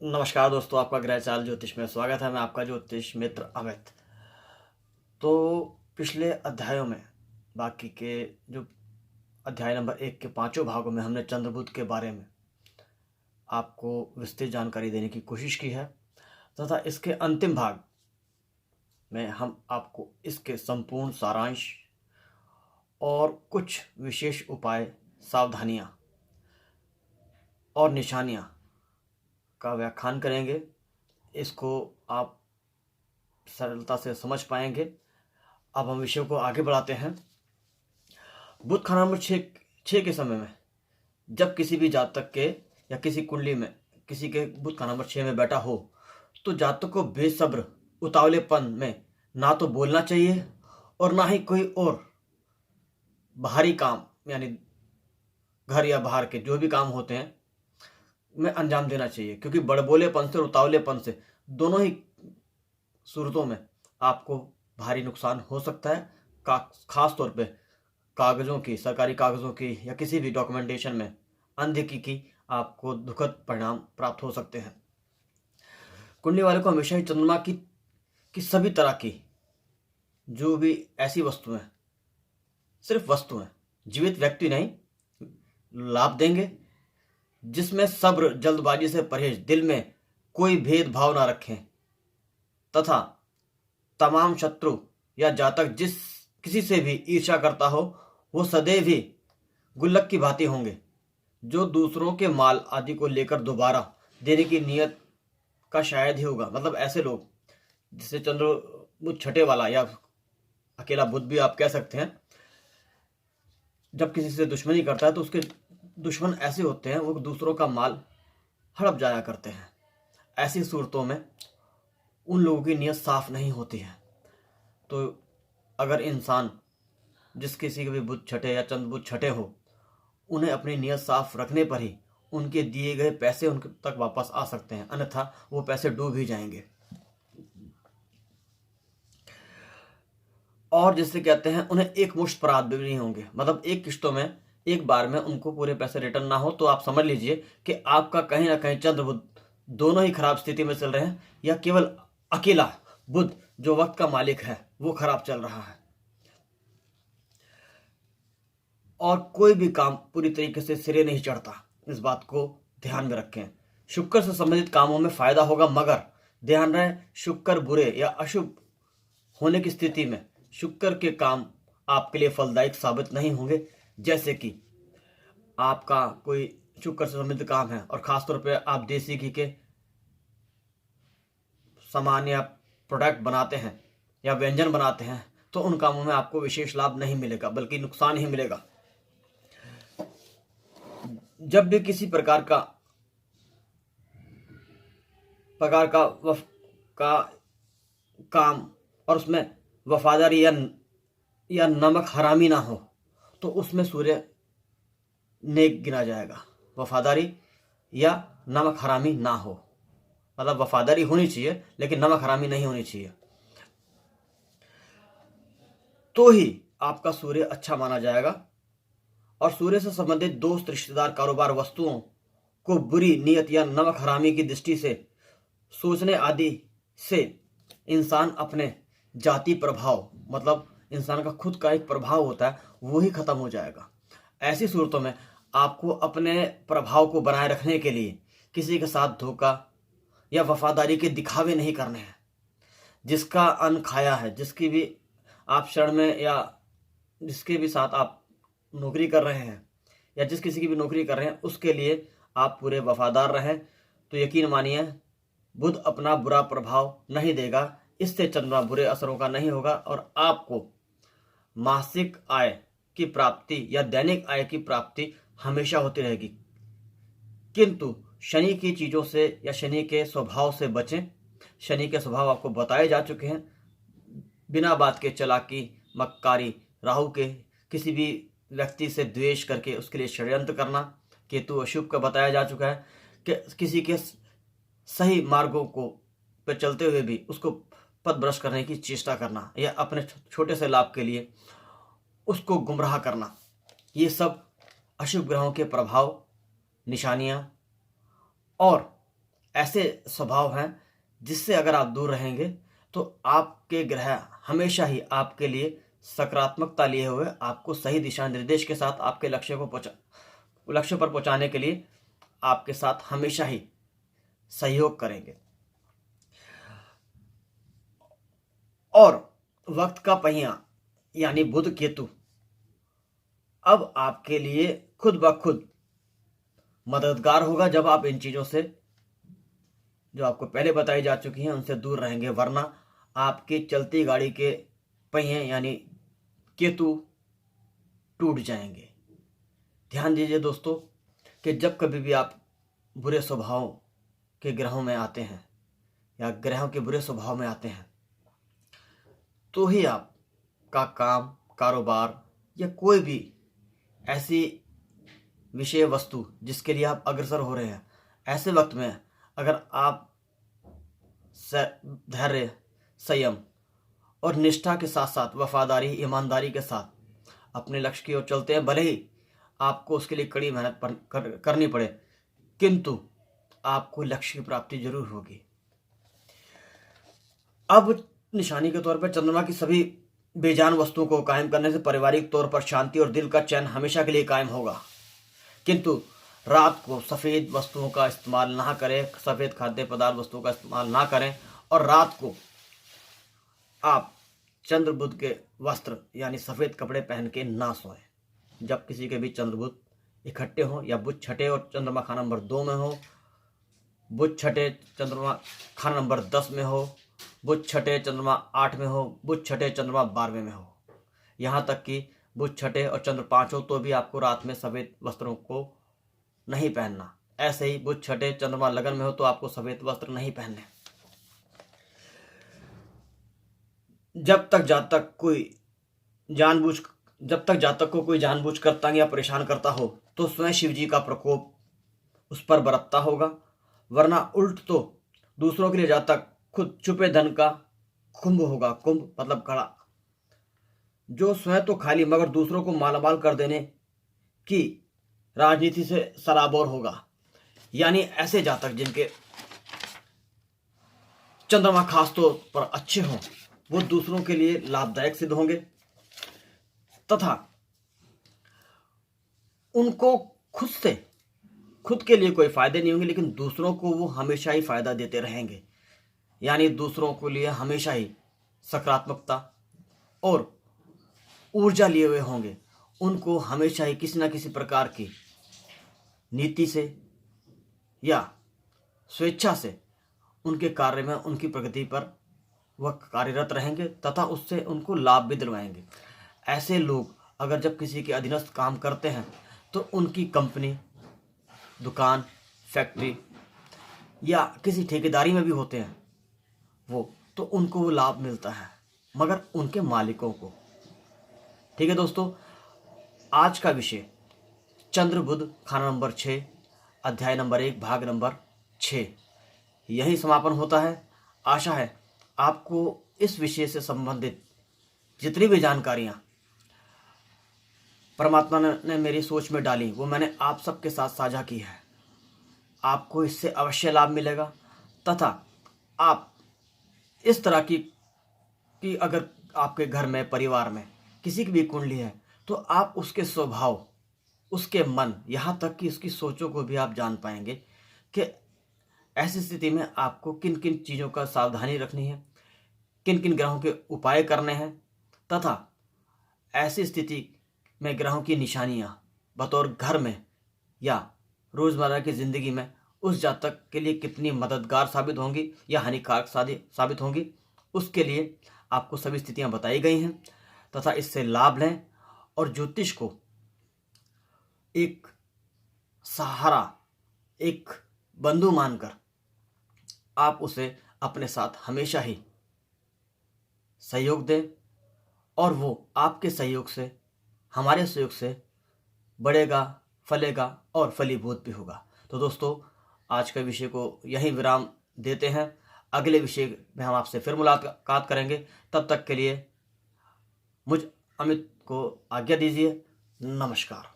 नमस्कार दोस्तों, आपका ग्रह चाल ज्योतिष में स्वागत है। मैं आपका ज्योतिष मित्र अमित। तो पिछले अध्यायों में बाकी के जो अध्याय नंबर 1 के पांचों भागों में हमने चंद्रबुध के बारे में आपको विस्तृत जानकारी देने की कोशिश की है तथा इसके अंतिम भाग में हम आपको इसके संपूर्ण सारांश और कुछ विशेष उपाय, सावधानियां और निशानियां का व्याख्यान करेंगे। इसको आप सरलता से समझ पाएंगे। अब हम विषय को आगे बढ़ाते हैं। बुध खाना नंबर छः के समय में जब किसी भी जातक के या किसी कुंडली में किसी के बुध खाना नंबर 6 में बैठा हो तो जातक को बेसब्र उतावलेपन में ना तो बोलना चाहिए और ना ही कोई और बाहरी काम यानी घर या बाहर के जो भी काम होते हैं में अंजाम देना चाहिए, क्योंकि बड़बोलेपन से और उतावलेपन से दोनों ही सूरतों में आपको भारी नुकसान हो सकता है। खास तौर पे कागज़ों की, सरकारी कागज़ों की या किसी भी डॉक्यूमेंटेशन में अनदेखी की आपको दुखद परिणाम प्राप्त हो सकते हैं। कुंडली वाले को हमेशा ही चंद्रमा की सभी तरह की जो भी ऐसी वस्तुएं, सिर्फ वस्तुएं, जीवित व्यक्ति नहीं, लाभ देंगे जिसमें सब्र, जल्दबाजी से परहेज, दिल में कोई भेदभाव ना रखें तथा तमाम शत्रु या जातक जिस किसी से भी ईर्ष्या करता हो वो सदैव ही गुल्लक की भांति होंगे, जो दूसरों के माल आदि को लेकर दोबारा देने की नीयत का शायद ही होगा। मतलब ऐसे लोग जिसे चंद्र बुध छठे वाला या अकेला बुध भी आप कह सकते हैं, जब किसी से दुश्मनी करता है तो उसके दुश्मन ऐसे होते हैं वो दूसरों का माल हड़प जाया करते हैं। ऐसी सूरतों में उन लोगों की नीयत साफ नहीं होती है। तो अगर इंसान जिस किसी के भी बुध छठे या चंद्र बुध छठे हो, उन्हें अपनी नीयत साफ रखने पर ही उनके दिए गए पैसे उनके तक वापस आ सकते हैं, अन्यथा वो पैसे डूब ही जाएंगे। और जिससे कहते हैं उन्हें एक मुश्त प्राप्त भी नहीं होंगे, मतलब एक किश्तों में एक बार में उनको पूरे पैसे रिटर्न ना हो। तो आप समझ लीजिए कि आपका कहीं ना कहीं चंद्र बुध दोनों ही खराब स्थिति में चल रहे हैं, या केवल अकेला बुध जो वक्त का मालिक है वो खराब चल रहा है। और कोई भी काम पूरी तरीके से सिरे नहीं चढ़ता, इस बात को ध्यान में रखें। शुक्र से संबंधित कामों में फायदा होगा, मगर ध्यान रहे शुक्र बुरे या अशुभ होने की स्थिति में शुक्र के काम आपके लिए फलदायक साबित नहीं होंगे। जैसे कि आपका कोई शुक्र से संबंधित काम है और खासतौर पे आप देसी घी के सामान या प्रोडक्ट बनाते हैं या व्यंजन बनाते हैं, तो उन कामों में आपको विशेष लाभ नहीं मिलेगा बल्कि नुकसान ही मिलेगा। जब भी किसी प्रकार का काम और उसमें वफादारी या नमक हरामी ना हो तो उसमें सूर्य नेक गिना जाएगा। वफादारी या नमक हरामी ना हो, मतलब वफादारी होनी चाहिए लेकिन नमक हरामी नहीं होनी चाहिए, तो ही आपका सूर्य अच्छा माना जाएगा। और सूर्य से संबंधित दोस्त, रिश्तेदार, कारोबार, वस्तुओं को बुरी नीयत या नमक हरामी की दृष्टि से सोचने आदि से इंसान अपने जाति प्रभाव, मतलब इंसान का खुद का एक प्रभाव होता है, वो ही खत्म हो जाएगा। ऐसी सूरतों में आपको अपने प्रभाव को बनाए रखने के लिए किसी के साथ धोखा या वफादारी के दिखावे नहीं करने हैं। जिसका अन्न खाया है, जिसकी भी आप शरण में या जिसके भी साथ आप नौकरी कर रहे हैं या जिस किसी की भी नौकरी कर रहे हैं, उसके लिए आप पूरे वफादार रहें तो यकीन मानिए बुध अपना बुरा प्रभाव नहीं देगा। इससे चंद्रमा बुरे असरों का नहीं होगा और आपको मासिक आय की प्राप्ति या दैनिक आय की प्राप्ति हमेशा होती रहेगी। किंतु शनि की चीज़ों से या शनि के स्वभाव से बचें। शनि के स्वभाव आपको बताए जा चुके हैं। बिना बात के चालाकी, मक्कारी, राहु के किसी भी व्यक्ति से द्वेष करके उसके लिए षड्यंत्र करना। केतु अशुभ का बताया जा चुका है कि किसी के सही मार्गों को पर चलते हुए भी उसको पथ भ्रष्ट करने की चेष्टा करना या अपने छोटे से लाभ के लिए उसको गुमराह करना, ये सब अशुभ ग्रहों के प्रभाव, निशानियां और ऐसे स्वभाव हैं जिससे अगर आप दूर रहेंगे तो आपके ग्रह हमेशा ही आपके लिए सकारात्मकता लिए हुए आपको सही दिशा निर्देश के साथ आपके लक्ष्य पर पहुंचाने के लिए आपके साथ हमेशा ही सहयोग करेंगे। और वक्त का पहिया यानी बुध केतु अब आपके लिए खुद ब खुद मददगार होगा जब आप इन चीजों से जो आपको पहले बताई जा चुकी हैं उनसे दूर रहेंगे, वरना आपकी चलती गाड़ी के पहिए यानी केतु टूट जाएंगे। ध्यान दीजिए दोस्तों कि जब कभी भी आप बुरे स्वभाव के ग्रहों में आते हैं या ग्रहों के बुरे स्वभाव में आते हैं तो ही आपका काम, कारोबार या कोई भी ऐसी विषय वस्तु जिसके लिए आप अग्रसर हो रहे हैं, ऐसे वक्त में अगर आप धैर्य, संयम और निष्ठा के साथ साथ वफादारी, ईमानदारी के साथ अपने लक्ष्य की ओर चलते हैं, भले ही आपको उसके लिए कड़ी मेहनत करनी पड़े, किंतु आपको लक्ष्य की प्राप्ति जरूर होगी। अब निशानी के तौर पर चंद्रमा की सभी बेजान वस्तुओं को कायम करने से पारिवारिक तौर पर शांति और दिल का चैन हमेशा के लिए कायम होगा, किंतु रात को सफ़ेद वस्तुओं का इस्तेमाल ना करें, सफ़ेद खाद्य पदार्थ वस्तुओं का इस्तेमाल ना करें और रात को आप चंद्र बुध के वस्त्र यानी सफ़ेद कपड़े पहन के ना सोएं। जब किसी के भी चंद्र बुध इकट्ठे हों या बुध छठे और चंद्रमा खाना नंबर 2 में हो, बुध छठे चंद्रमा खाना नंबर 10 में हो, बुध छठे चंद्रमा 8 में हो, बुध छठे चंद्रमा 12वें में हो, यहाँ तक कि बुध छठे और चंद्र 5 हो तो भी आपको रात में सफ़ेद वस्त्रों को नहीं पहनना। ऐसे ही बुध छठे चंद्रमा लगन में हो तो आपको सफ़ेद वस्त्र नहीं पहनने। जब तक जातक को कोई जानबूझकर तंग या परेशान करता हो तो स्वयं शिव जी का प्रकोप उस पर बरतता होगा, वरना उल्ट तो दूसरों के लिए जातक खुद छुपे धन का कुंभ होगा। कुंभ मतलब घड़ा, जो स्वयं तो खाली मगर दूसरों को मालामाल कर देने की राजनीति से सराबोर होगा। यानी ऐसे जातक जिनके चंद्रमा खास तौर पर अच्छे हों वो दूसरों के लिए लाभदायक सिद्ध होंगे तथा उनको खुद के लिए कोई फायदे नहीं होंगे, लेकिन दूसरों को वो हमेशा ही फायदा देते रहेंगे। यानी दूसरों के लिए हमेशा ही सकारात्मकता और ऊर्जा लिए हुए होंगे। उनको हमेशा ही किसी न किसी प्रकार की नीति से या स्वेच्छा से उनके कार्य में, उनकी प्रगति पर वह कार्यरत रहेंगे तथा उससे उनको लाभ भी दिलवाएंगे। ऐसे लोग अगर जब किसी के अधीनस्थ काम करते हैं तो उनकी कंपनी, दुकान, फैक्ट्री या किसी ठेकेदारी में भी होते हैं तो उनको वो लाभ मिलता है, मगर उनके मालिकों को। ठीक है दोस्तों, आज का विषय चंद्र बुध खाना नंबर 6 अध्याय नंबर 1 भाग नंबर 6 यही समापन होता है। आशा है आपको इस विषय से संबंधित जितनी भी जानकारियाँ परमात्मा ने मेरी सोच में डाली वो मैंने आप सबके साथ साझा की है। आपको इससे अवश्य लाभ मिलेगा तथा आप इस तरह की अगर आपके घर में, परिवार में किसी की भी कुंडली है तो आप उसके स्वभाव, उसके मन, यहाँ तक कि उसकी सोचों को भी आप जान पाएंगे कि ऐसी स्थिति में आपको किन किन चीज़ों का सावधानी रखनी है, किन किन ग्रहों के उपाय करने हैं तथा ऐसी स्थिति में ग्रहों की निशानियाँ बतौर घर में या रोज़मर्रा की ज़िंदगी में उस जातक के लिए कितनी मददगार साबित होंगी या हानिकारक साबित होंगी, उसके लिए आपको सभी स्थितियाँ बताई गई हैं तथा इससे लाभ लें और ज्योतिष को एक सहारा, एक बंधु मानकर आप उसे अपने साथ हमेशा ही सहयोग दें और वो आपके सहयोग से, हमारे सहयोग से बढ़ेगा, फलेगा और फलीभूत भी होगा। तो दोस्तों, आज के विषय को यहीं विराम देते हैं। अगले विषय में हम आपसे फिर मुलाकात करेंगे। तब तक के लिए मुझ अमित को आज्ञा दीजिए। नमस्कार।